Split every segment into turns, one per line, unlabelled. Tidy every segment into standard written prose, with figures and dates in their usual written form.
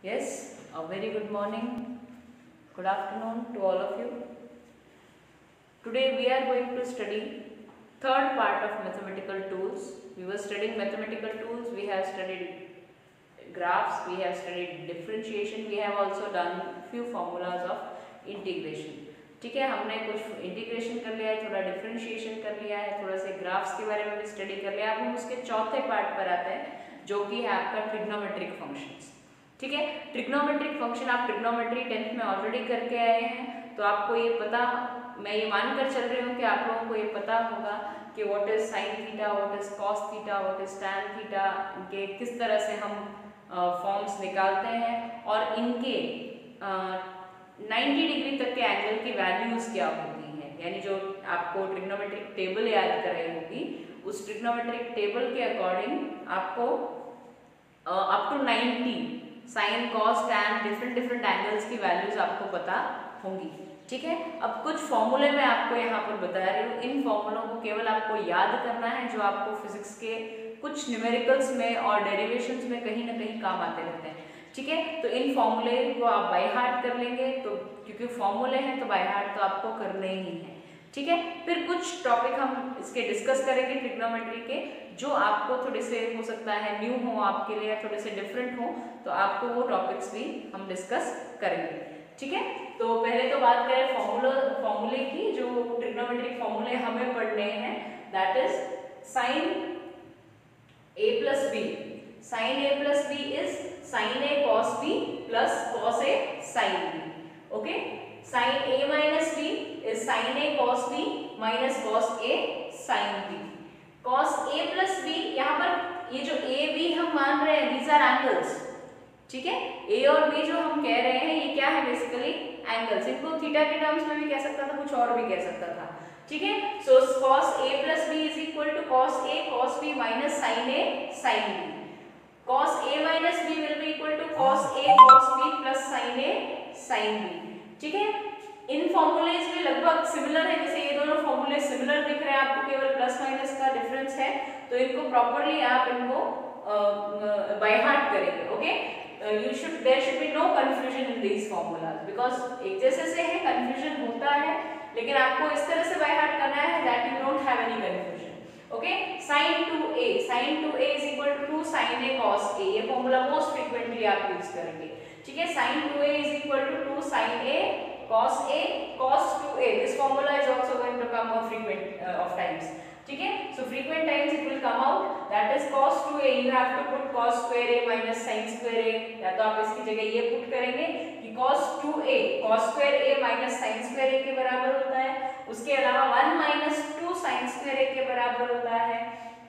Yes, a very good morning, good afternoon to all of you. Today we are going to study third part of mathematical tools. We were studying mathematical tools, we have studied graphs, we have studied differentiation, we have also done few formulas of integration. ठीक है, हमने कुछ integration कर लिया है, थोड़ा differentiation कर लिया है, थोड़ा से ग्राफ्स के बारे में भी स्टडी कर लिया। अब हम उसके चौथे पार्ट पर आते हैं जो कि है आपका ट्रिग्नोमेट्रिक फंक्शंस। ठीक है, ट्रिग्नोमेट्रिक फंक्शन आप ट्रिग्नोमेट्री 10th में ऑलरेडी करके आए हैं, तो आपको ये पता, मैं ये मानकर चल रही हूँ कि आप लोगों को ये पता होगा कि what is sine theta, what is cos theta, what is tan theta, इनके किस तरह से हम फॉर्म्स निकालते हैं और इनके 90 डिग्री तक के एंगल की वैल्यूज क्या होती हैं। यानी जो आपको ट्रिग्नोमेट्रिक टेबल याद कराई होगी, उस ट्रिग्नोमेट्रिक टेबल के अकॉर्डिंग आपको up to 90 sine cos tan different angles की वैल्यूज आपको पता होंगी। ठीक है, अब कुछ फॉर्मूले मैं आपको यहाँ पर बता रही हूँ, इन फॉर्मूलों को केवल आपको याद करना है जो आपको फिजिक्स के कुछ न्यूमेरिकल्स में और डेरिवेशंस में कहीं ना कहीं काम आते रहते हैं। ठीक है, तो इन फॉर्मूले को आप बाय हार्ट कर लेंगे, तो क्योंकि फॉर्मूले हैं तो बाय हार्ट तो आपको करने ही हैं। ठीक है, फिर कुछ टॉपिक हम इसके डिस्कस करेंगे ट्रिग्नोमेट्री के, जो आपको थोड़े से हो सकता है न्यू हो आपके लिए, थोड़े से डिफरेंट हो, तो आपको वो टॉपिक्स भी हम डिस्कस करेंगे। ठीक है, तो पहले तो बात करें फॉर्मूले की, जो ट्रिग्नोमेट्रिक फॉर्मूले हमें पढ़ने हैं, that is sine a plus b. Sin a plus b is sin a cos b plus cos a sin b. Okay, sin a minus b is sin a cos b minus cos a sin b. cos a plus b, यहाँ पर ये जो a b हम मान रहे हैं, these are angles. ठीक है, a और b जो हम कह रहे हैं ये क्या है, बेसिकली एंगल्स। इनको थीटा के टर्म्स में भी कह सकता था, कुछ और भी कह सकता था। ठीक है, सो cos a plus b is equal to cos a cos b minus sin a sin b. cos a minus b will be equal to cos a cos b plus sin a sin b. ठीक है, इन formulas भी लगभग similar है, जैसे ये दोनों फॉर्मूले similar दिख रहे हैं आपको, केवल प्लस माइनस का डिफरेंस है, तो इनको प्रॉपर्ली आप इनको बाय हार्ट करेंगे। Okay, there should be no confusion in these formulas because एक जैसे से है, confusion होता है, लेकिन आपको इस तरह से बाय हार्ट करना है that you don't have any confusion. Okay, sin 2a is equal to 2 sin a cos a, ये फॉर्मूला मोस्ट फ्रीक्वेंटली आप यूज करेंगे। ठीक है, sin 2a is equal to 2 sin a cos 2a. This formula is also going to come more frequent of times. ठीक है, so frequent times it will come out, that is cos 2a, you have to put cos square a minus sin square a, या तो आप इसकी जगह ये put करेंगे कि cos 2a cos square a minus sin square a के बराबर होता है, उसके अलावा 1 minus 2 sin square a के बराबर होता है,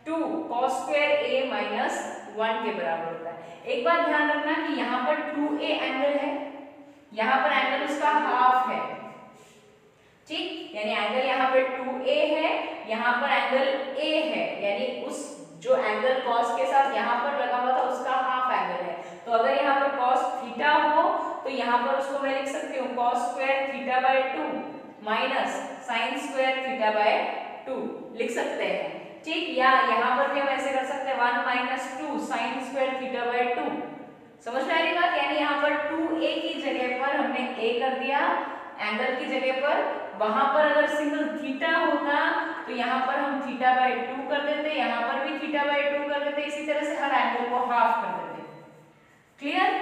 2 cos square a minus 1 के बराबर होता है। एक बात ध्यान रखना कि यहाँ पर 2a एंगल है, यहाँ पर एंगल उसका हाफ है। ठीक, यानी एंगल यहाँ पे 2a है, यहाँ पर एंगल a है, यानी उस जो एंगल cos के साथ यहाँ पर लगा हुआ था उसका हाफ एंगल है। तो अगर यहाँ पर cos थीटा हो तो यहाँ पर उसको मैं लिख सकती हूँ cos square theta by 2 minus sine square theta by 2 लिख सकते हैं। ठीक, या यहाँ पर भी हम ऐसे कर सकते हैं 1 minus 2 sine square theta by 2। समझ में आ रही बात, यानी यहाँ पर 2a की जगह पर हमने a कर दिया एंगल की जगह पर, वहां पर अगर सिंगल थीटा होता तो यहाँ पर हम थीटा बाय 2 कर देते, यहाँ पर भी थीटा बाय 2 कर देते, इसी तरह से हर एंगल को हाफ कर देते। क्लियर?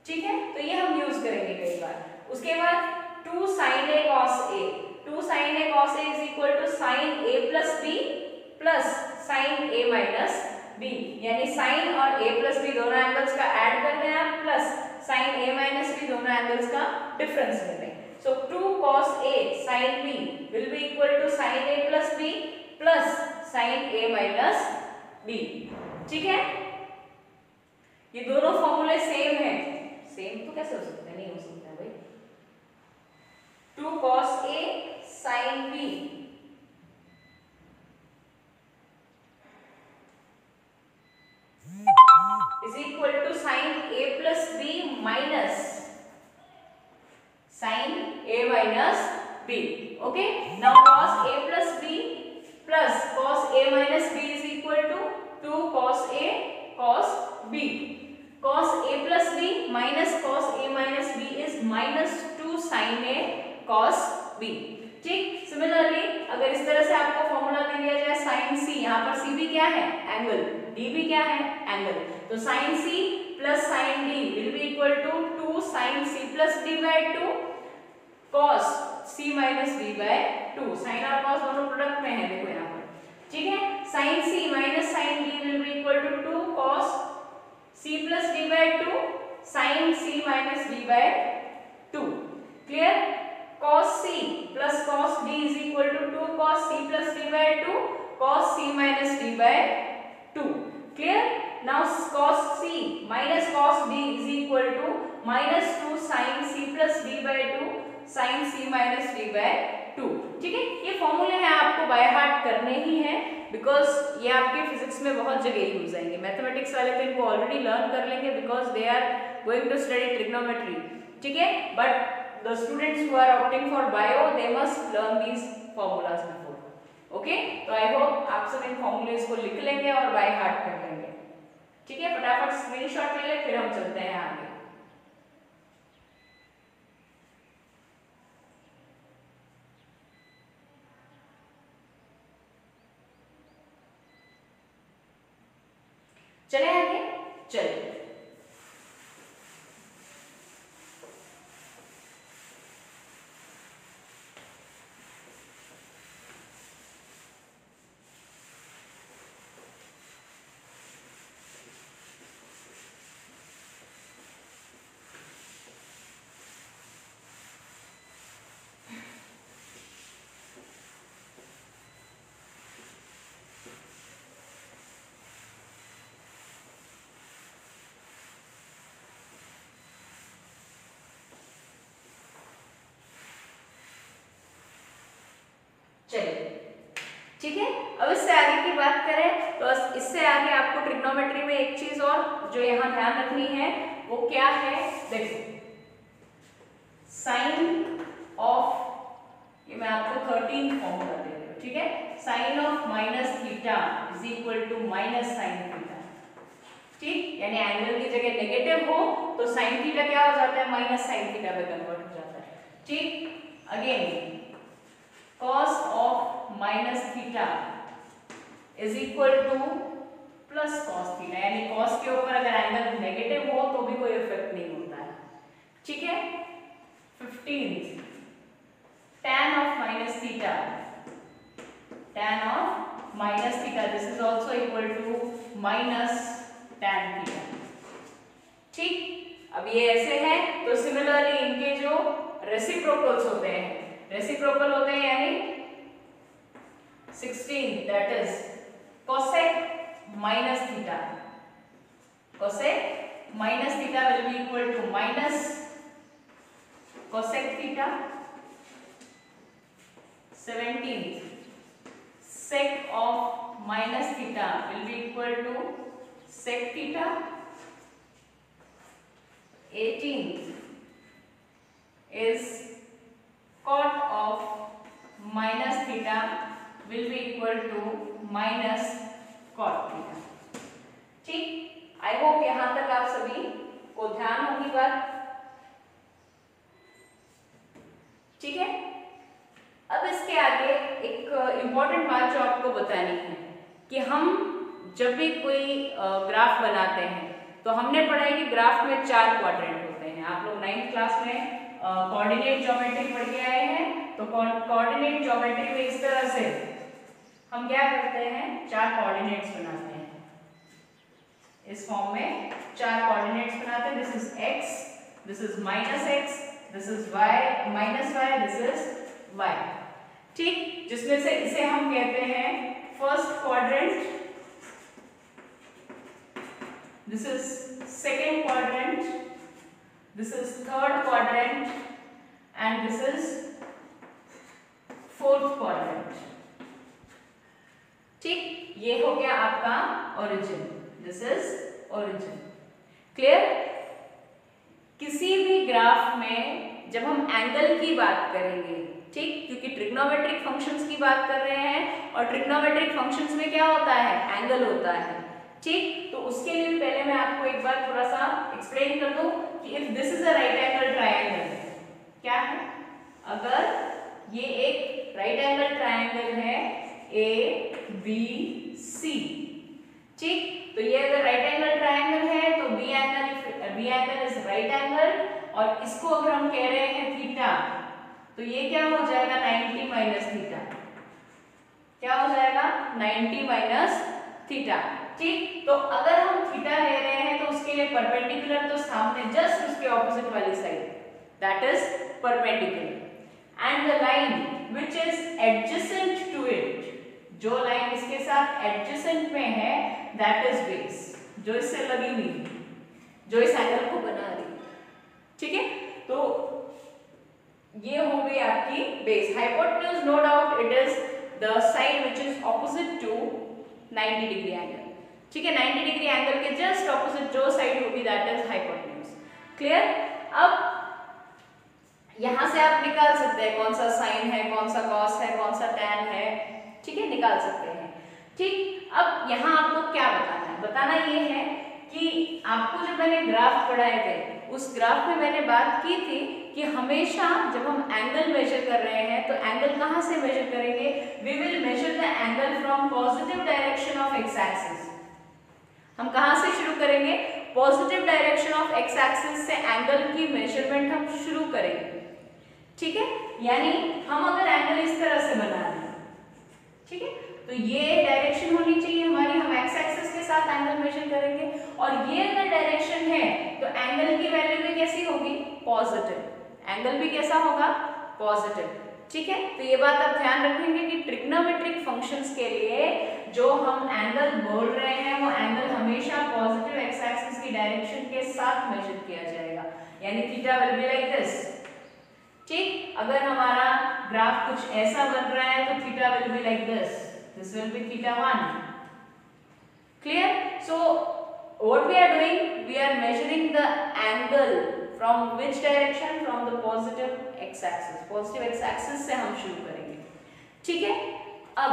ठीक है, तो ये हम यूज करेंगे कई बार। उसके बाद 2 sin a cos a, 2 sin a cos a is equal to sin a plus b plus sin a minus b, यानी sin और a plus b दोनों एंगल्स का ऐड कर दें आप, plus sin a minus b दोनों angles का difference ले लें। So 2 cos a sin b will be equal to sin a plus b plus sin a minus b. ठीक है, ये दोनों फॉर्मूले सेम है, सेम तो कैसे हो सकता है, नहीं हो सकता है भाई। 2 cos a sin b is equal to sin a plus b minus sin a minus b. Okay, now cos a plus b plus cos a minus b is equal to 2 cos a cos b. cos a plus b minus cos a minus b is minus 2 sin a cos b। ठीक, similarly अगर इस तरह से आपको formula दे दिया जाए sin c, यहाँ पर c भी क्या है, एंगल, d भी क्या है, एंगल, तो sin c plus sin d will be equal to 2 sin c plus d by 2 cos c minus d by 2। sin और cos दोनों प्रोडक्ट में है, देखो यहाँ पर, ठीक है। sin c minus sin d will be equal to 2 cos c plus d by 2 sin c minus d by 2। Clear? cos c plus cos d is equal to 2 cos c plus d by 2 cos c minus d by 2। clear? now cos c minus cos d is equal to minus 2 sin c plus d by 2 sin c minus d by 2। ठीक है, ये फॉर्मूले हैं, आपको by heart करने ही हैं, because ये आपके फिजिक्स में बहुत जगह यूज आएंगे। मैथमेटिक्स वाले तो इनको ऑलरेडी लर्न कर लेंगे because they are going to study trigonometry. ठीक है, but the students who are opting for bio they must learn these formulas before। okay, तो I hope आप सब इन formulas को लिख लेंगे और by heart कर लेंगे। ठीक है, फटाफट स्क्रीनशॉट ले ले, फिर हम चलते हैं आगे। चले आगे, चलिए। चलिए, ठीक है, अब इससे आगे की बात करें तो इससे आगे आपको ट्रिग्नोमेट्री में एक चीज और जो यहाँ ध्यान रखनी है वो क्या है, देखिए साइन ऑफ, ये मैं आपको 13 फॉर्मूला दे रही हूँ। ठीक है, sine of minus theta is equal to minus sine theta. ठीक, यानी एंगल की जगह नेगेटिव हो तो साइन थीटा क्या हो जाता है, माइनस साइन थीटा में कन्वर्ट हो जाता है। ठीक, again cos of minus theta is equal to plus cos theta, यानी cos के ऊपर अगर एंगल नेगेटिव हो तो भी कोई इफेक्ट नहीं होता है। ठीक है, 15 tan of minus theta, tan of minus theta this is also equal to minus tan theta। ठीक, अब ये ऐसे है तो सिमिलरली इनके जो रेसिप्रोकल्स होते हैं, रेसिप्रोकल होते हैं यानी 16 that is cosec minus theta, cosec minus theta will be equal to minus cosec theta। 17 sec of minus theta will be equal to sec theta। 18 is cot of minus theta will be equal to minus cot theta। ठीक, I hope यहां तक आप सभी को ध्यान होगी बात। ठीक है, अब इसके आगे एक इंपॉर्टेंट बात जो आपको बतानी है कि हम जब भी कोई ग्राफ बनाते हैं तो हमने पढ़ा है कि ग्राफ में 4 क्वाड्रेंट होते हैं। आप लोग 9th क्लास में कोऑर्डिनेट ज्योमेट्री पढ़ के आए हैं, तो कोऑर्डिनेट ज्योमेट्री में इस तरह से हम क्या करते हैं, 4 कोऑर्डिनेट्स बनाते हैं। इस फॉर्म में 4 कोऑर्डिनेट्स बनाते हैं। This is x, this is minus x, this is y minus y, this is y। ठीक, जिसमें से इसे हम कहते हैं first quadrant, this is second quadrant, this is third quadrant and this is fourth quadrant। ठीक, ये हो गया आपका origin, this is origin। Clear? किसी भी ग्राफ में जब हम एंगल की बात करेंगे, ठीक, क्योंकि ट्रिग्नोमेट्रिक फंक्शंस की बात कर रहे हैं और ट्रिग्नोमेट्रिक फंक्शंस में क्या होता है, एंगल होता है। ठीक, तो उसके लिए पहले मैं आपको एक बार थोड़ा सा एक्सप्लेन कर दूं कि if this is a right angle triangle, क्या है, अगर ये एक राइट एंगल ट्रायंगल है ए बी सी, ठीक, तो ये अगर राइट एंगल ट्रायंगल है तो B angle is right angle, और इसको अगर हम कह रहे हैं थीटा, तो ये क्या हो जाएगा 90 माइनस थीटा, क्या हो जाएगा 90 माइनस थीटा, ठीक। तो अगर हम थीटा ले रहे हैं तो उसके लिए परपेंडिकुलर तो सामने जस्ट उसके ऑपोजिट वाली side, that is perpendicular, and the line which is adjacent to it, जो लाइन इसके साथ एडजेसेंट में है, दैट इज बेस, जो इससे लगी हुई, जो इस एंगल को बना रही, ठीक है। तो ये हो गई आपकी base. Hypotenuse no doubt it is the side which is opposite to 90 degree angle, ठीक है। 90 डिग्री एंगल के जस्ट ऑपोजिट जो साइड होगी दैट इज हाइपोटेन्यूज। क्लियर। अब यहां से आप निकाल सकते हैं कौन सा साइन है, कौन सा कॉस है, कौन सा टैन है, ठीक है, निकाल सकते हैं, ठीक। अब यहां आपको क्या बताना है, बताना ये है कि आपको जब मैंने ग्राफ पढ़ाए थे उस ग्राफ में मैंने बात की थी कि हमेशा जब हम एंगल मेजर कर रहे हैं तो एंगल कहां से मेजर करेंगे, we will measure the angle from positive direction of X axis. हम कहां से शुरू करेंगे, positive direction of X axis से एंगल की मेजरमेंट हम शुरू करेंगे, ठीक है। यानी हम अगर एंगल इस तरह से बना रहे हैं, ठीक है, तो ये डायरेक्शन होनी चाहिए हमारी, हम एक्स एक्सिस के साथ एंगल मेजर करेंगे, और ये अगर डायरेक्शन है तो एंगल की वैल्यू भी कैसी होगी, पॉजिटिव, एंगल भी कैसा होगा, पॉजिटिव, ठीक है। तो ये बात आप ध्यान रखेंगे कि ट्रिग्नोमेट्रिक फंक्शंस के लिए जो हम एंगल बोल रहे हैं वो एंगल हमेशा पॉजिटिव एक्स एक्सिस की डायरेक्शन के साथ मेजर किया जाएगा, यानी theta will be like this, ठीक। अगर हमारा ग्राफ कुछ ऐसा बन रहा है तो theta will be like this will be theta 1। Clear. So what we are doing, we are measuring the angle from which direction, from the positive x axis, positive x axis से हम शुरू करेंगे, ठीक है। अब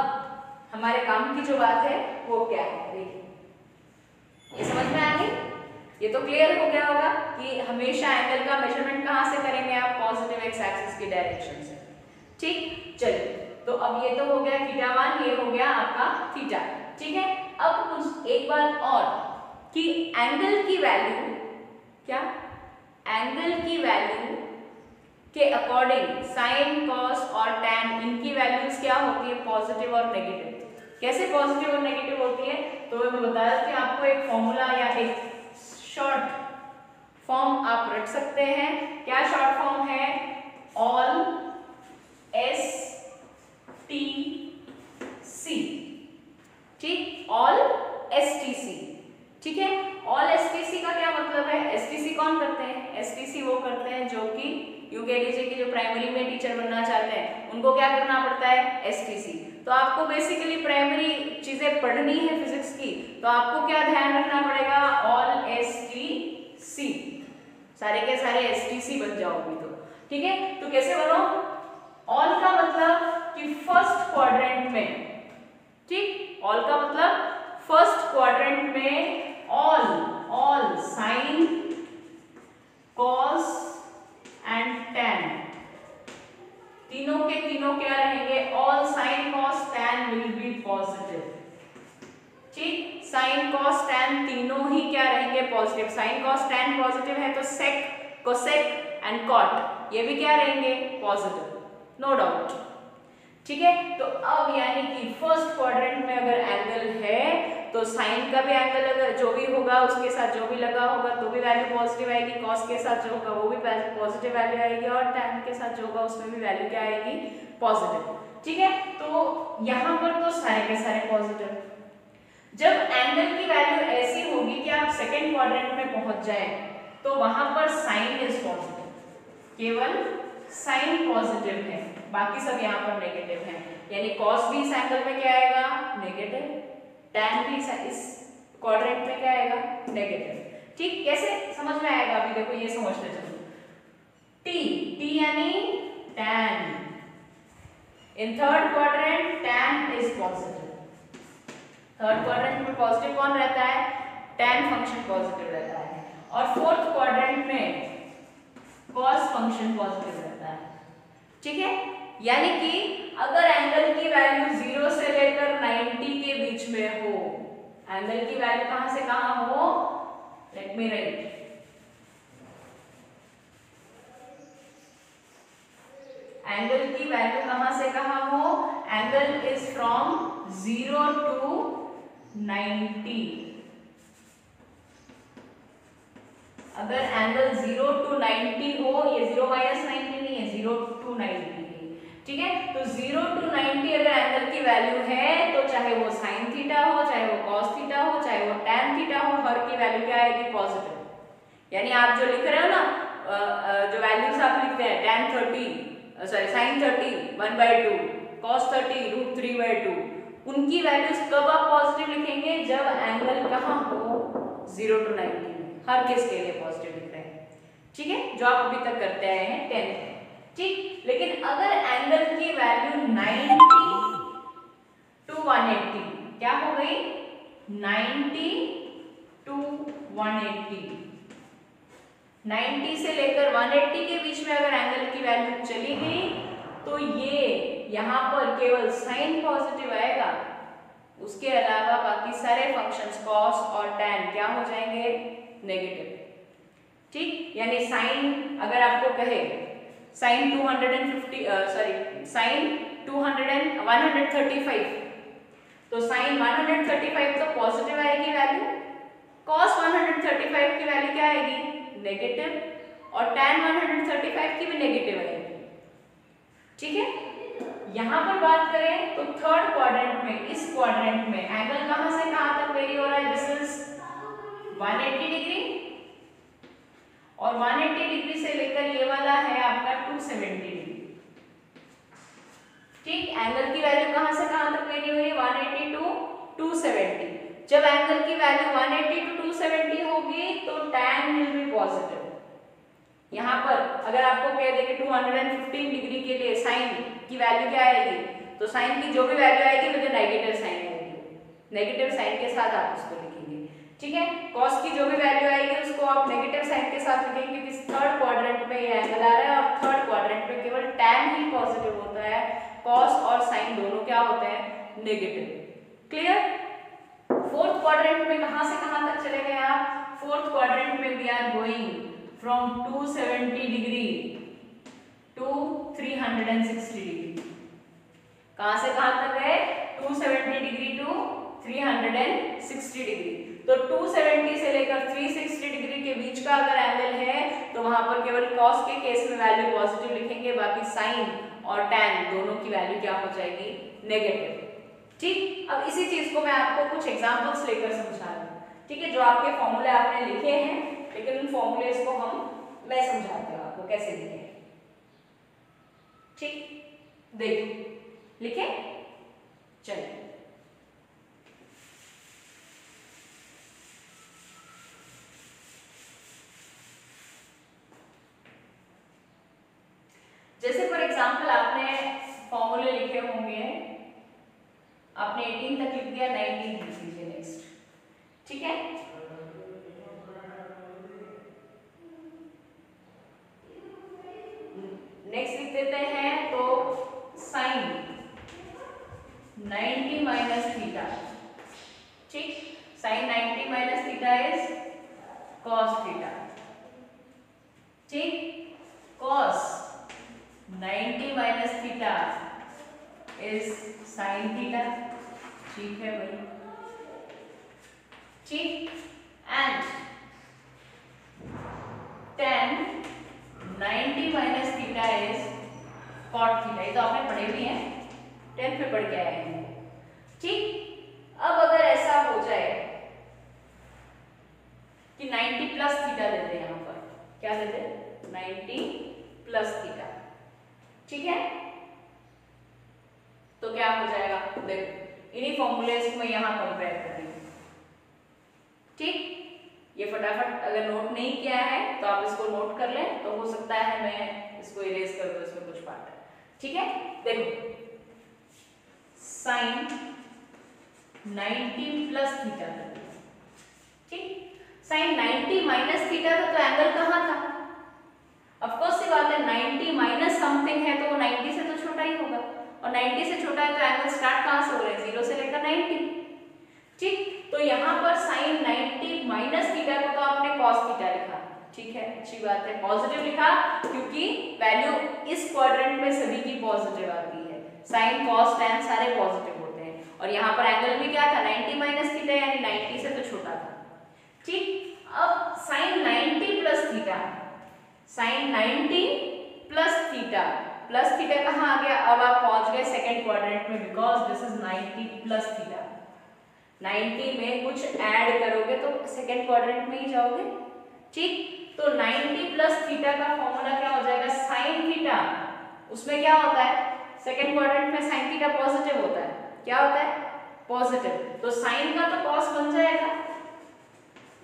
हमारे काम की जो बात है वो क्या है, देखिए ये समझ में आ गई, ये तो क्लियर हो गया होगा कि हमेशा एंगल का मेजरमेंट कहां से करेंगे आप, पॉजिटिव एक्स एक्सिस की डायरेक्शन से, ठीक। चलिए, तो अब ये तो हो गया थीटा 1, ये हो गया आपका थीटा, ठीक है। अब कुछ एक बात और कि एंगल की वैल्यू, क्या, एंगल की वैल्यू के अकॉर्डिंग साइन, कॉस और टैन, इनकी वैल्यूज क्या होती है, पॉजिटिव और नेगेटिव। कैसे पॉजिटिव और नेगेटिव होती है, तो मैं बताया कि आपको एक फॉर्मूला या एक शॉर्ट फॉर्म आप रख सकते हैं। क्या शॉर्ट फॉर्म है, ऑल एस टी सी, ठीक, ऑल एस टी सी, ठीक है। ऑल एसटीसी का क्या मतलब है, एसटीसी कौन करते हैं, एसटीसी वो करते हैं जो कि यूं कह लीजिए कि जो प्राइमरी में टीचर बनना चाहते हैं उनको क्या करना पड़ता है, एसटीसी। तो आपको बेसिकली प्राइमरी चीजें पढ़नी है फिजिक्स की, तो आपको क्या ध्यान रखना पड़ेगा, ऑल एसटीसी, सारे के सारे एसटीसी बन जाओगे तो, ठीक है। तो कैसे बनो, ऑल का मतलब कि फर्स्ट क्वाड्रेंट में, ठीक, ऑल का मतलब फर्स्ट क्वाड्रेंट में all sine, cos and tan, तीनों के तीनों क्या रहेंगे, all sine cos tan will be positive, ठीक। साइन कॉस टैन तीनों ही क्या रहेंगे, positive. Sine cos tan positive है तो सेक, कोसेक एंड कॉट ये भी क्या रहेंगे, पॉजिटिव, नो डाउट, ठीक है। तो अब यानी कि फर्स्ट क्वाड्रेंट में अगर एंगल है तो साइन का भी एंगल अगर जो भी होगा उसके साथ जो भी लगा होगा तो भी वैल्यू पॉजिटिव आएगी, कॉस के साथ जो होगा वो भी पॉजिटिव वैल्यू आएगी, और टैन के साथ जो होगा उसमें भी वैल्यू क्या आएगी, पॉजिटिव, ठीक है। तो यहाँ पर तो सारे के सारे पॉजिटिव। जब एंगल की वैल्यू ऐसी होगी कि आप सेकेंड क्वाड्रेंट में पहुंच जाए तो वहां पर साइन इज पॉजिटिव, केवल साइन पॉजिटिव है, बाकी सब यहाँ पर नेगेटिव है, यानी कॉस भी इस एंगल में क्या आएगा, नेगेटिव, टैन भी इस क्वाड्रेंट में क्या आएगा, नेगेटिव, ठीक। कैसे समझ में आएगा, अभी देखो ये समझते चलो, टी यानी tan, in third quadrant tan is positive, third quadrant में पॉजिटिव कौन रहता है, tan फंक्शन पॉजिटिव रहता है, और फोर्थ क्वाड्रेंट में cos फंक्शन पॉजिटिव रहता है। ठीक है, यानी कि अगर एंगल की वैल्यू 0 से लेकर 90 के बीच में हो, एंगल की वैल्यू कहां से कहां हो, लेट मी राइट, एंगल की वैल्यू कहां से कहां हो, एंगल इज फ्रॉम 0 to 90। अगर एंगल 0 to 90 हो, ये 0 माइनस 90 नहीं है, 0 to 90 है। ठीक है, तो 0 to 90 अगर एंगल की वैल्यू है तो चाहे वो साइन थीटा हो, चाहे वो कॉस थीटा हो, चाहे वो टैन थीटा हो, हर की वैल्यू क्या आएगी, पॉजिटिव। यानी आप जो लिख रहे हो ना, जो वैल्यूज आप लिखते हैं tan 30 सॉरी sin 30 1/2, cos 30 √3/2, उनकी वैल्यूज कब आप पॉजिटिव लिखेंगे, जब एंगल कहां हो, 0 to 90 में। हर केस के लिए पॉजिटिव लिख रहे हैं। ठीक है, जो आप अभी तक करते आए हैं 10। ठीक, लेकिन अगर एंगल की वैल्यू 90 to 180, क्या हो गई, 90 to 180, 90 से लेकर 180 के बीच में अगर एंगल की वैल्यू चली गई तो ये यहां पर केवल साइन पॉजिटिव आएगा, उसके अलावा बाकी सारे फंक्शंस कॉस और टैन क्या हो जाएंगे, नेगेटिव। ठीक, यानी साइन अगर आपको कहे साइन 135, तो साइन 135 तो पॉजिटिव आएगी वैल्यू, कॉस 135 की वैल्यू क्या आएगी, नेगेटिव, और tan 135 की भी नेगेटिव आएगी। ठीक है, यहां पर बात करें तो थर्ड क्वाड्रेंट में, इस क्वाड्रेंट में एंगल कहां से कहां तक वेरी हो रहा है, दिस इज 180 डिग्री, और 180 डिग्री से लेकर ये वाला है आपका 270 डिग्री। ठीक, एंगल की वैल्यू कहां से कहां तक वेरी हो रही है, 180 to 270। जब एंगल की वैल्यू 180 to 270 होगी तो tan विल बी पॉजिटिव। यहां पर अगर आपको कह दे कि 215 डिग्री के लिए साइन की वैल्यू क्या आएगी, तो साइन की जो भी वैल्यू आएगी मुझे नेगेटिव साइन आएगी, नेगेटिव साइन के साथ आप उसको लिखेंगे। ठीक है, कॉस की जो भी वैल्यू आएगी उसको आप नेगेटिव साइन के साथ लिखेंगे, क्योंकि थर्ड क्वाड्रेंट में ये एंगल आ रहा है और थर्ड क्वाड्रेंट में केवल tan ही पॉजिटिव होता है, कॉस और साइन दोनों क्या होते हैं, नेगेटिव। क्लियर। फोर्थ क्वाड्रेंट में कहां से कहां तक चले गए आप, फोर्थ क्वाड्रेंट में we are going from 270 degree to 360 degree. कहां से कहां तक गए, 270 डिग्री टू 360 डिग्री। तो 270 से लेकर 360 डिग्री के बीच का अगर एंगल है तो वहां पर केवल कॉस के केस में वैल्यू पॉजिटिव लिखेंगे, बाकी साइन और टैन दोनों की वैल्यू क्या हो जाएगी, नेगेटिव। ठीक, अब इसी चीज को मैं आपको कुछ एग्जांपल्स लेकर समझा रही हूँ। ठीक है, जो आपके फॉर्मूले आपने लिखे हैं, लेकिन उन फॉर्मूलेस को मैं समझाती हूँ आपको कैसे लिखे। ठीक, देखिए लिखे, चलिए जैसे फॉर एग्जांपल आपने फॉर्मूले लिखे होंगे, आपने 18 तक लिख दिया, 19 लिख लीजिए नेक्स्ट। ठीक है, नेक्स्ट लिख देते हैं तो साइन 90 माइनस थीटा। ठीक, sine 90 minus theta is cos theta. ठीक, cos 90 minus theta is sine theta. ठीक है भाई। ठीक, and tan 90 minus theta is cot theta. ये तो आपने पढ़े भी हैं, 10th में पढ़ के आए हैं। ठीक, अब अगर ऐसा हो जाए कि 90 प्लस थीटा देते हैं, यहां पर क्या देते हैं, 90 प्लस थीटा। ठीक है, तो क्या हो जाएगा, देखो इन्हीं फॉर्मूलेस को मैं यहां कंपेयर कर रही हूं। ठीक, ये फटाफट अगर नोट नहीं किया है तो आप इसको नोट कर लें, तो हो सकता है मैं इसको इरेज कर दूं, इसमें कुछ पार्ट है। ठीक है, देखो साइन 90 प्लस थीटा कर दिया, ठीक। साइन 90 माइनस थीटा था तो एंगल कहाँ था? ऑफ कोर्स सी बात है, 90 माइनस समथिंग है तो वो 90 से तो छोटा ही होगा, और 90 से छोटा है तो एंगल स्टार्ट कहाँ से हो रहा है? 0 से लेकर 90, ठीक। तो यहाँ पर साइन 90 माइनस थीटा को तो आपने कॉस थीटा लिखा, ठीक है, अच्छी बात है, पॉजिटिव लिखा क्योंकि वैल्यू इस क्वाड्रेंट में सभी की पॉजिटिव आती है, साइन कॉस टैन सारे पॉजिटिव होते हैं, और यहाँ पर एंगल भी क्या था? 90 माइनस थीटा, यानी 90 से तो छोटा था, ठीक। अब sine 90 plus theta, sine 90 plus theta कहाँ आ गया? अब आप पहुंच गए सेकंड क्वाड्रेंट में, because this is 90 plus theta. 90 में कुछ ऐड करोगे तो सेकंड क्वाड्रेंट में ही जाओगे, ठीक। तो 90 प्लस थीटा का फॉर्मूला क्या हो जाएगा? साइन थीटा, उसमें क्या होता है? सेकंड क्वाड्रेंट में साइन थीटा पॉजिटिव होता है, क्या होता है? पॉजिटिव, तो साइन का तो कॉस बन जाएगा,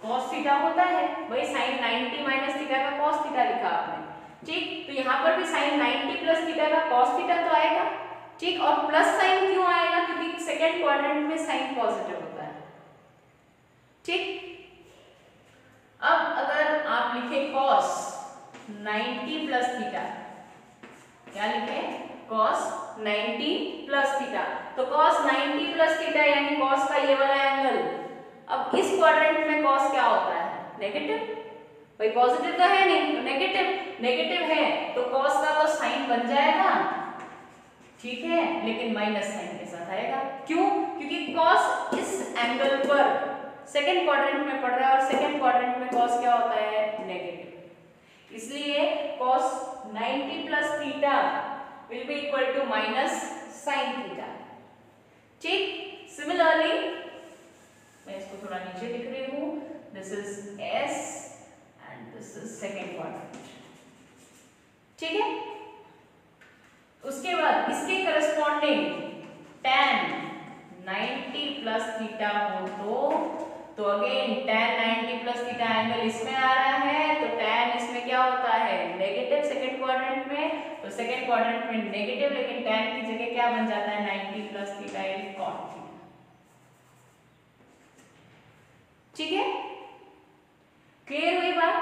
कॉस थीटा होता है भाई, साइन 90 माइनस थीटा का कॉस थीटा लिखा आपने, ठीक। तो यहाँ पर भी साइन 90 प्लस थीटा का कॉस थीटा तो आएगा, ठीक। और प्लस साइन क्यों आएगा? क्योंकि सेकंड क्वाड्रेंट में साइन पॉजिटिव होता है, ठीक। अब अगर आप लिखे cos 90 प्लस थीटा, क्या लिखे? cos 90 प्लस थीटा, तो cos 90 प्लस थीटा यानी cos का ये वाला एंगल, अब इस क्वाड्रेंट में cos क्या होता है? नेगेटिव, भाई पॉजिटिव तो है नहीं, तो नेगेटिव है तो cos का तो साइन बन जाएगा, ठीक है, लेकिन माइनस साइन के साथ आएगा, क्यों? क्योंकि cos इस एंगल पर सेकेंड क्वाड्रेंट में पड़ रहा है, और सेकेंड क्वाड्रेंट में cos क्या होता है? नेगेटिव, इसलिए cos 90 plus theta will be equal to minus sine theta, ठीक। सिमिलरली मैं इसको थोड़ा नीचे लिख रही हूं, this is S and this is second quadrant, ठीक है। उसके बाद इसके करस्पॉन्डिंग tan 90 प्लस थीटा हो तो again tan 90 plus theta angle इसमें आ रहा है, तो tan इसमें क्या होता है? नेगेटिव सेकंड क्वाड्रेंट में, तो सेकंड क्वाड्रेंट में नेगेटिव, लेकिन tan की जगह क्या बन जाता है? 90 plus theta is cot theta, ठीक है, क्लियर हुई बात,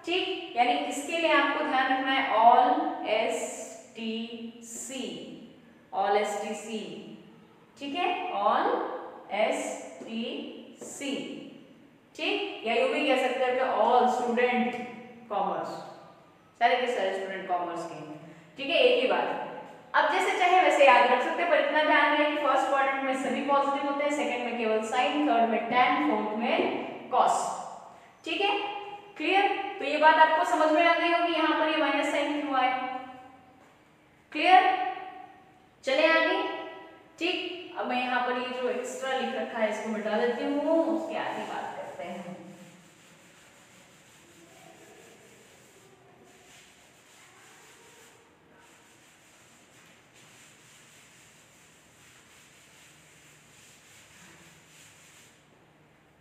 ठीक। यानी इसके लिए आपको ध्यान रखना है ऑल STC, ठीक है, ऑल STC, ठीक, या यूं भी कह सकते हैं कि ऑल स्टूडेंट कॉमर्स, सारे के सारे स्टूडेंट कॉमर्स के, ठीक है, एक ही बात। अब जैसे चाहे वैसे याद रख सकते हैं, पर इतना ध्यान रखें कि फर्स्ट क्वाड्रेंट में सभी पॉजिटिव होते हैं, सेकंड में केवल साइन, थर्ड में tan, फोर्थ में cos, ठीक है, क्लियर। तो ये बात आपको समझ में आ गई होगी, यहाँ पर ये माइनस साइन क्यों आए, क्लियर। चले आगे, ठीक। अब मैं यहाँ पर ये जो एक्स्ट्रा लिख रखा है इसको मिटा देती हूँ, उसके आगे बात करते हैं।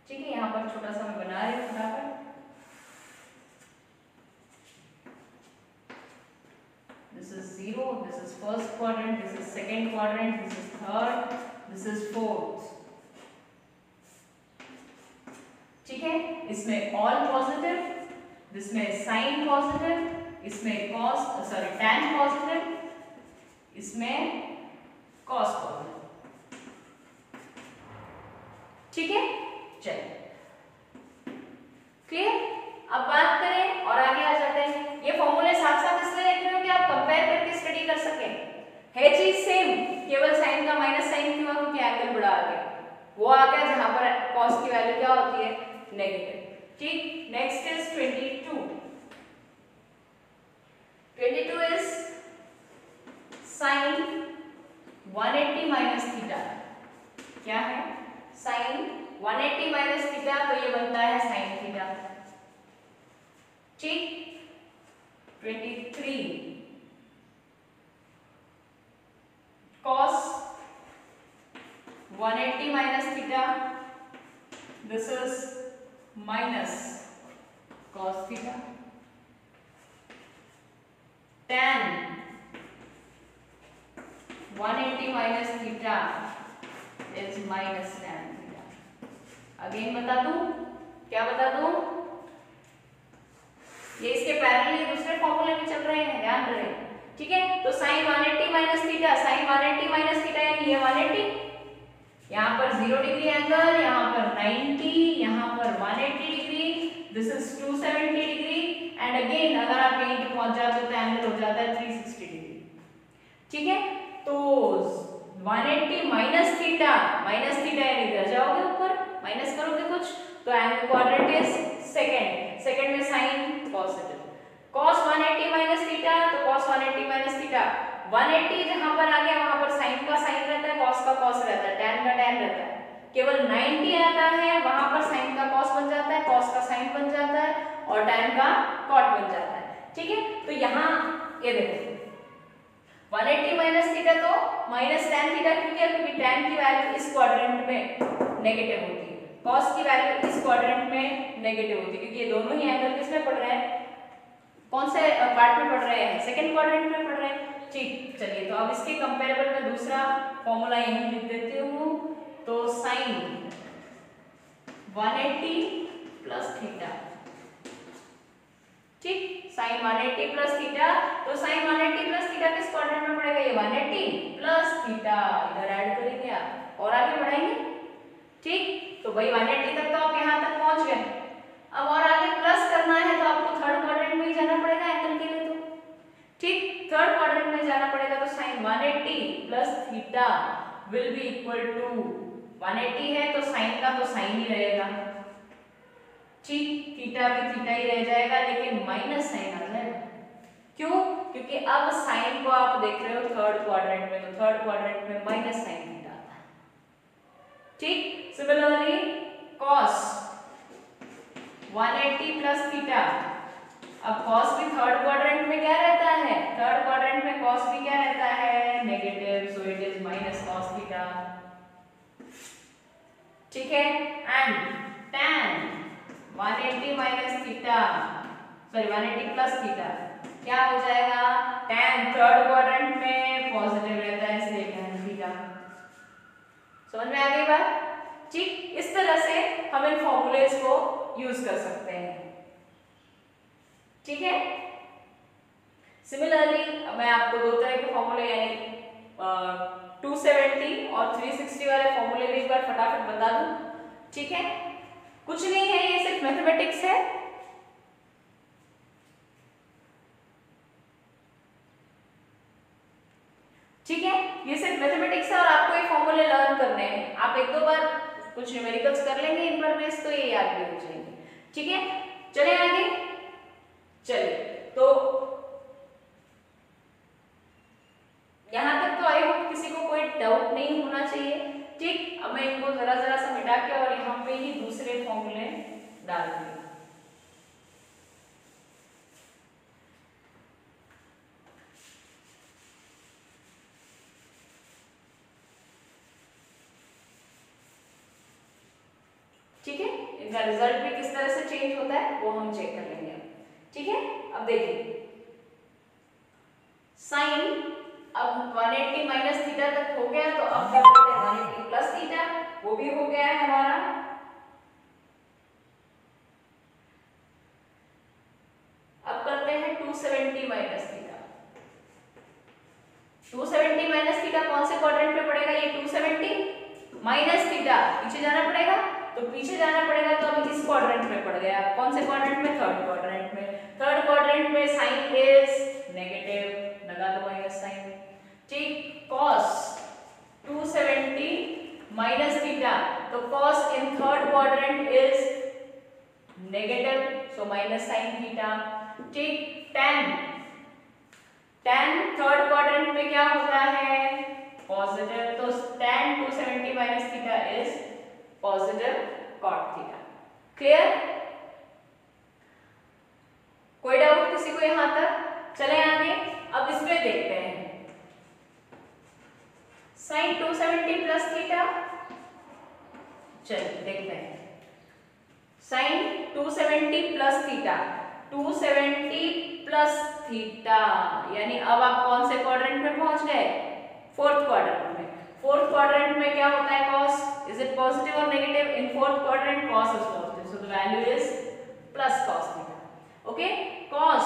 ठीक है, यहाँ पर छोटा सा मैं बना रही हूँ फटाफट। This is 0, this is first quadrant, this is second quadrant, this is third, this is fourth, ठीक है। इसमें all positive, इसमें sin positive, इसमें cos सॉरी tan positive, इसमें cos positive, ठीक है। चलिए, क्लियर। अब बात करें और आगे आ जाते हैं। ये फॉर्मूले साथ साथ इसलिए लिख रहे हो कि आप कंपेयर करके स्टडी कर सकें, है चीज सेम, केवल साइन का माइनस साइन क्यों? क्योंकि एंगल बड़ा आ गया, वो आ गया जहां पर cos की वैल्यू क्या होती है? नेगेटिव, ठीक। Next is 22 is sine 180 minus theta, क्या है? साइन 180 माइनस थीटा, तो ये बनता है साइन थीटा, ठीक। 23 cos 180 minus theta, this is minus cos theta. Tan 180 minus theta is is minus tan theta. Again बता दूं, क्या बता दूं, ये इसके पैरेलल दूसरे फॉर्मूले में चल रहे हैं, ध्यान रहे, ठीक है। तो sin 180 minus theta, sin 180 minus theta यानी ये 180, यहाँ पर 0 डिग्री एंगल, यहाँ पर 90, यहाँ पर 180 degree, this is 270 degree and again अगर आप यहीं पे पहुंच जाते हो तो एंगल हो जाता है 360 डिग्री, ठीक है। तो 180 माइनस थीटा यानी इधर जाओगे ऊपर, माइनस करोगे कुछ तो एंगल क्वाड्रेंट इज सेकंड में sine positive, cos 180 minus theta तो cos 180 माइनस थीटा, 180 जहां पर आ गया वहां पर साइन का साइन रहता है, cos का cos रहता है, tan का tan रहता है, केवल 90 आता है वहां पर साइन का cos बन जाता है, cos का साइन बन जाता है और tan का cot बन जाता है, ठीक है। तो यहाँ ये देखो 180 माइनस थीटा तो माइनस tan थीटा, क्योंकि tan की वैल्यू इस क्वाड्रेंट में नेगेटिव होती है, cos की वैल्यू इस क्वाड्रेंट में नेगेटिव होती है, क्योंकि ये दोनों ही एंगल किसमें पड़ रहे हैं, कौन से पार्ट में पड़ रहे हैं, सेकंड क्वाड्रेंट में पड़ रहे हैं, ठीक। चलिए तो अब इसके कंपैरेबल में दूसरा फॉर्मूला यहीं लिख देती हूँ, तो sin 180 प्लस थीटा, ठीक, sin 180 प्लस थीटा, तो sin 180 प्लस थीटा किस क्वाड्रेंट में पड़ेगा, ये 180 प्लस थीटा, इधर ऐड करेंगे आप और आगे बढ़ाएंगे, ठीक। तो भाई 180 तक तो आप यहाँ तक पहुंच गए, अब और आगे प्लस करना है तो आपको थर्ड क्वाड्रेंट में ही जाना पड़ेगा एंगल के लिए, तो ठीक थर्ड क्वाड्रेंट में जाना पड़ेगा, तो sin 180 plus theta will be equal to 180 है तो साइन का तो साइन ही रहेगा, ठीक, थीटा भी थीटा ही रह जाएगा लेकिन माइनस साइन आ जाएगा, क्यों, क्योंकि अब साइन को आप देख रहे हो थर्ड क्वाड्रेंट में, तो थर्ड क्वाड्रेंट में माइनस साइन थीटा आता है, ठीक। सिमिलरली cos 180 प्लस थीटा, अब cos भी थर्ड क्वाड्रेंट में क्या रहता है, थर्ड क्वाड्रेंट में cos भी क्या रहता है, negative, so it is minus cos theta, ठीक है। And tan 180 minus theta, sorry 180 plus theta क्या हो जाएगा, tan थर्ड क्वाड्रेंट में पॉजिटिव रहता है इसलिए tan थीटा, समझ में आ गई बात, ठीक। इस तरह से हम इन फॉर्मूलेज को यूज कर सकते हैं, ठीक है। सिमिलरली मैं आपको दो तरह के फॉर्मूले यानी 270 और 360 वाले फॉर्मूले भी एक बार फटाफट बता दूं, ठीक है। कुछ नहीं है, ये सिर्फ मैथमेटिक्स है, ठीक है, ये सिर्फ मैथमेटिक्स है और आपको ये फॉर्मूले लर्न करने हैं, आप एक दो बार कुछ न्यूमेरिकल्स कर लेंगे इन पर बेस तो ये याद भी हो जाएंगे, ठीक है। चले आगे, चलिए तो यहां तक तो आई होप किसी को कोई डाउट नहीं होना चाहिए, ठीक। अब मैं इनको जरा जरा सा मिटा के और यहाँ पे ही दूसरे फॉर्मूले डाल दूंगी, ठीक है। इनका रिजल्ट भी किस तरह से चेंज होता है वो हम चेक कर लेंगे, ठीक है। अब देखिए साइन अब 180 माइनस थीटा तक हो गया, तो अब क्या करते हैं 180 प्लस थीटा, वो भी हो गया है हमारा, अब करते हैं 270 माइनस थीटा, 270 माइनस थीटा कौन से क्वाड्रेंट में पड़ेगा, ये 270 माइनस थीटा पीछे जाना पड़ेगा, तो पीछे जाना पड़ेगा तो अब इस क्वाड्रेंट में पड़ गया, कौन से क्वाड्रेंट में, थर्ड क्वाड्रेंट में, थर्ड क्वाड्रेंट में साइन इज नेगेटिव, लगा दो माइनस साइन, ठीक। cos 270 माइनस थीटा, तो cos in third quadrant is negative, so minus sine theta, ठीक। tan थर्ड क्वाड्रेंट में क्या होता है, पॉजिटिव, तो tan 270 minus theta is positive cot theta, clear, कोई डाउट किसी को यहां तक, चले आगे। अब इसमें देखते हैं sin 270 प्लस थीटा, चलिए देखते हैं sin 270 plus theta, 270 plus theta यानी अब आप कौन से क्वाड्रेंट में पहुंच गए, फोर्थ क्वाड्रेंट में, फोर्थ क्वाड्रेंट में क्या होता है cos, इज इट पॉजिटिव और negative? In fourth quadrant cos is positive, so the value is plus cos theta. Okay, cos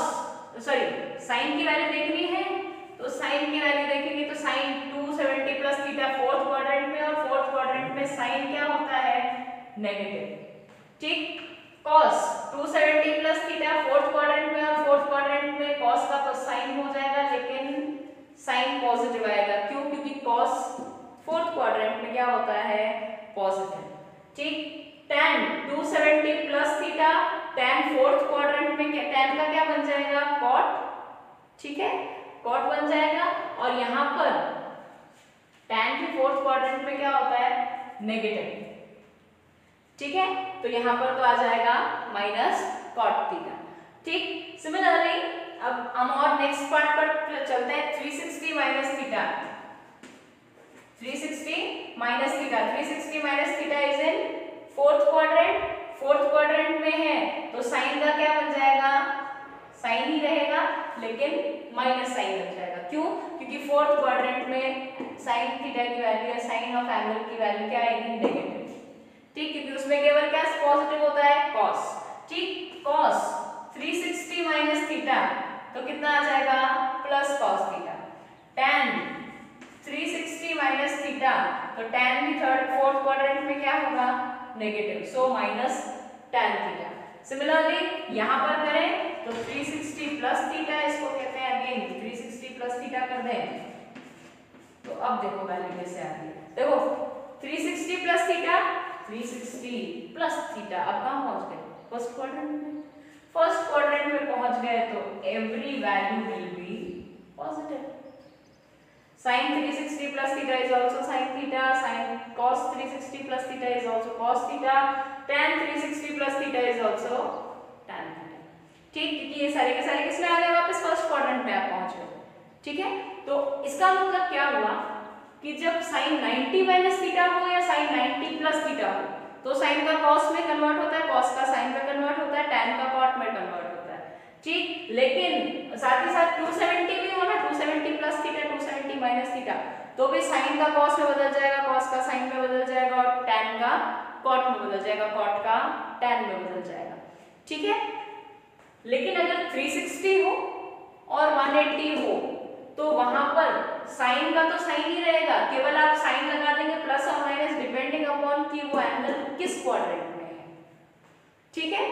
sorry sin की वैल्यू देखनी है तो sin की वैल्यू देखेंगे तो sin 270 plus theta fourth quadrant में, और फोर्थ क्वाड्रेंट में sin क्या होता है? नेगेटिव। ठीक, cos 270 plus theta fourth quadrant में, और फोर्थ क्वाड्रेंट में cos का तो sin हो जाएगा, लेकिन sin पॉजिटिव आएगा। क्यों? क्योंकि cos फोर्थ क्वाड्रेंट में क्या होता है? पॉजिटिव। ठीक, tan 270 plus theta tan fourth quadrant में tan का क्या बन जाएगा? cot। ठीक है, cot बन जाएगा, और यहाँ पर tan की फोर्थ क्वाड्रेंट में क्या होता है? नेगेटिव। ठीक है, तो यहाँ पर तो आ जाएगा माइनस cot थीटा। ठीक, सिमिलरली अब हम और नेक्स्ट पार्ट पर चलते हैं। 360 minus theta, 360 minus theta, 360 minus theta is in fourth quadrant, fourth quadrant में है तो साइन का क्या बन जाएगा? साइन ही रहेगा, लेकिन माइनस साइन लग जाएगा। क्यों? क्योंकि फोर्थ क्वाड्रेंट में साइन थीटा की वैल्यू या साइन ऑफ एंगल की वैल्यू क्या आएगी? नेगेटिव। ठीक, क्योंकि उसमें केवल क्या पॉजिटिव होता है? cos। ठीक, cos 360 माइनस थीटा तो कितना आ जाएगा? Plus cos theta. tan 360 minus theta तो tan भी थर्ड फोर्थ क्वाड्रेंट में क्या होगा? Negative, so minus tan theta. Similarly यहाँ पर करें तो 360 प्लस थीटा, इसको कहते हैं अगेन 360 प्लस थीटा कर दें तो अब देखो वैल्यू कैसे आ रही है। देखो 360 प्लस थीटा, 360 प्लस थीटा, अब कहाँ पहुंच गए? फर्स्ट क्वाड्रेंट में। फर्स्ट क्वाड्रेंट में पहुंच गए तो every value will be positive. sin 360 plus theta is also sin theta, sin cos 360 plus theta is also cos theta, tan 360 plus theta is also tan theta। ठीक, क्योंकि ये सारे के सारे किसमें आ गए? वापस फर्स्ट क्वाड्रेंट में आप पहुंच गए। ठीक है, तो इसका मतलब क्या हुआ कि जब sin 90 माइनस थीटा हो या sin 90 प्लस थीटा हो तो sin का cos में कन्वर्ट होता है, cos का sin में कन्वर्ट होता है, tan का cot में कन्वर्ट होता है। ठीक, लेकिन साथ ही साथ 270 भी हो ना, 270 प्लस थीटा 270 माइनस थीटा तो भी sin का cos में बदल जाएगा, cos का sin में बदल जाएगा, और tan का cot में बदल जाएगा, cot का tan में बदल जाएगा। ठीक है, लेकिन अगर 360 हो और 180 हो तो वहां पर sin का तो sin ही रहेगा, केवल आप sin लगा देंगे प्लस और माइनस डिपेंडिंग अपॉन कि वो एंगल किस क्वाड्रेंट में है। ठीक है,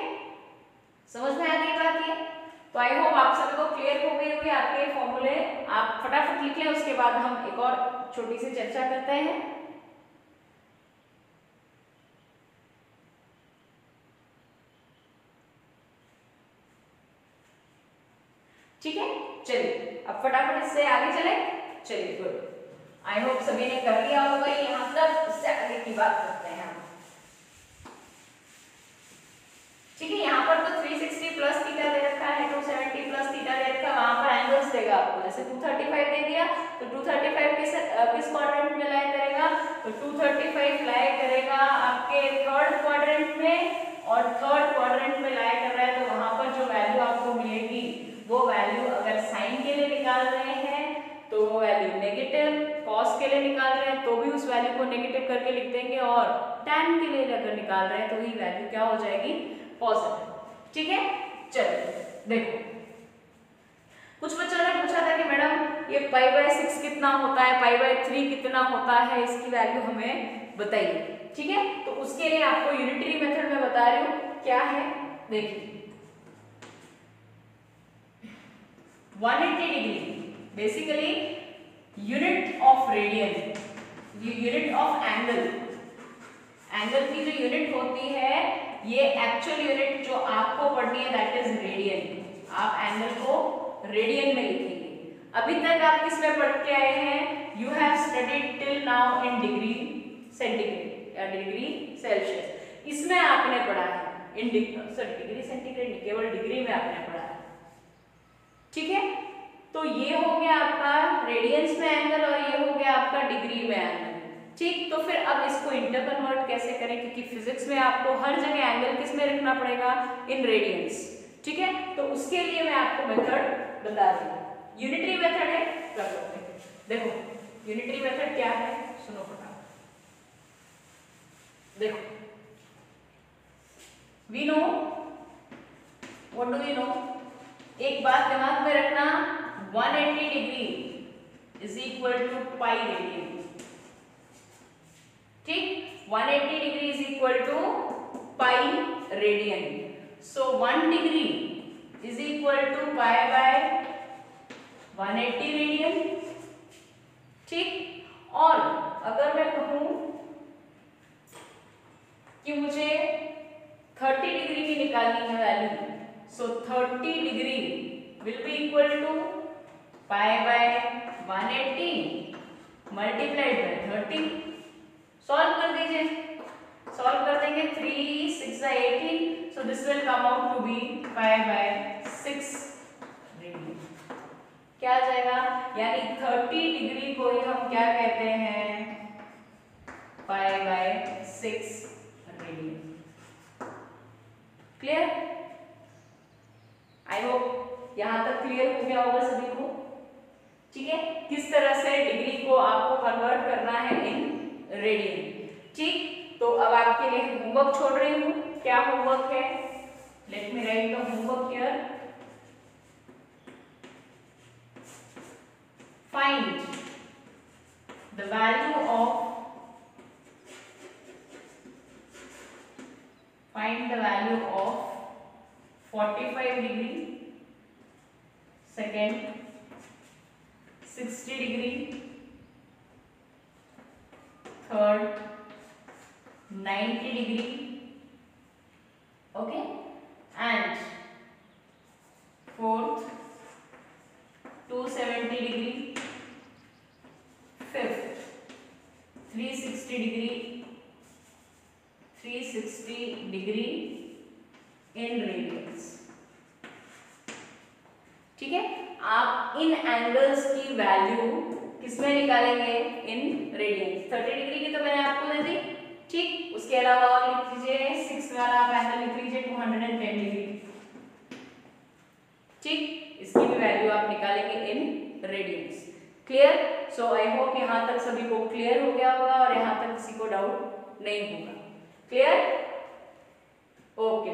समझ में आ गई बात ये? तो आई होप आप सभी को क्लियर हो गई होगी आपके फॉर्मूले। आप फटाफट लिख लें, उसके बाद हम एक और छोटी सी चर्चा करते हैं। ठीक है, चलिए अब फटाफट इससे आगे चले। चलिए गुड, आई होप सभी ने कर लिया होगा यहाँ तक। इससे आगे की बात करते हैं हम। ठीक है, यहाँ पर तो 360 प्लस थीटा दे रखा है, 270 प्लस थीटा दे रखा है, वहां पर एंगल्स देगा आपको। जैसे 235 दे दिया तो 235 किस क्वाड्रेंट में लाई करेगा? तो 235 लाई करेगा आपके थर्ड क्वाड्रेंट में, और थर्ड क्वाड्रेंट में लाई कर रहा है तो वहां पर जो वैल्यू आपको मिलेगी वो वैल्यू, अगर साइन के लिए निकाल रहे हैं तो वो वैल्यू नेगेटिव, कॉस के लिए निकाल रहे हैं तो भी उस वैल्यू को नेगेटिव करके लिख देंगे, और टैन के लिए अगर निकाल रहे हैं तो ही वैल्यू क्या हो जाएगी? पॉजिटिव। ठीक है, चलिए देखो, कुछ बच्चों ने पूछा था कि मैडम ये π/6 कितना होता है, π/3 कितना होता है, इसकी वैल्यू हमें बताइए। ठीक है, तो उसके लिए आपको यूनिटरी मेथड में बता रही हूँ क्या है। देखिए 180 degree basically unit of radian, unit of angle, angle की जो यूनिट होती है ये एक्चुअल यूनिट जो आपको पढ़नी है दैट इज रेडियन। आप एंगल को रेडियन में लिखेंगे। अभी तक आप किस में पढ़ के आए हैं? You have studied till now in degree centigrade या डिग्री सेल्सियस, इसमें आपने पढ़ा है इन डिग्री सेंटीग्रेड नहीं, केवल डिग्री में आपने पढ़ा है। ठीक है, तो ये हो गया आपका रेडियंस में एंगल और ये हो गया आपका डिग्री में एंगल। ठीक, तो फिर अब इसको इंटर कन्वर्ट कैसे करें, क्योंकि फिजिक्स में आपको हर जगह एंगल किस में रखना पड़ेगा? इन रेडियंस। ठीक है, तो उसके लिए मैं आपको मेथड बता रही हूँ। यूनिटरी मेथड है, कर सकते हैं। देखो यूनिटरी मेथड क्या है, सुनो फटाफट। देखो, we know, what do we know, एक बात दिमाग में रखना, 180 degree is equal to pi radian. ठीक, 180 degree is equal to pi radian. So 1 degree is equal to pi by 180 radian. ठीक, और अगर मैं कहूं कि मुझे 30 डिग्री की निकालनी है value, so 30 degree will be equal to pi by 180 multiplied by 30। Solve कर दीजिए, सॉल्व कर देंगे, 3 6 18, so this will come out to be pi by 6 radian. क्या आ जाएगा, यानी 30 डिग्री को ही हम क्या कहते हैं, पाई by 6 radian. Clear? I hope यहां तक क्लियर हो गया होगा सभी को। ठीक है, किस तरह से डिग्री को आपको कन्वर्ट करना है इन रेडियन। ठीक, तो अब आपके लिए होमवर्क छोड़ रही हूं। क्या होमवर्क है, let me right the homework here. Find the value of find the value of 45 degree, second 60 degree, third 90 degree, okay, and fourth 270 degree, fifth 360 degree, 360 degree in radiance. ठीक है, आप इन एंगल्स की value किसमें निकालेंगे, इन radiance. 30 degree की तो मैंने आपको दे दी। ठीक, उसके अलावा और लिख लीजिए 6 वाला आप एंगल लिख लीजिए 210 डिग्री। ठीक, इसकी भी वैल्यू आप निकालेंगे इन radiance. Clear? So I hope यहां तक सभी को क्लियर हो गया होगा और यहां तक किसी को डाउट नहीं होगा। क्लियर? ओके।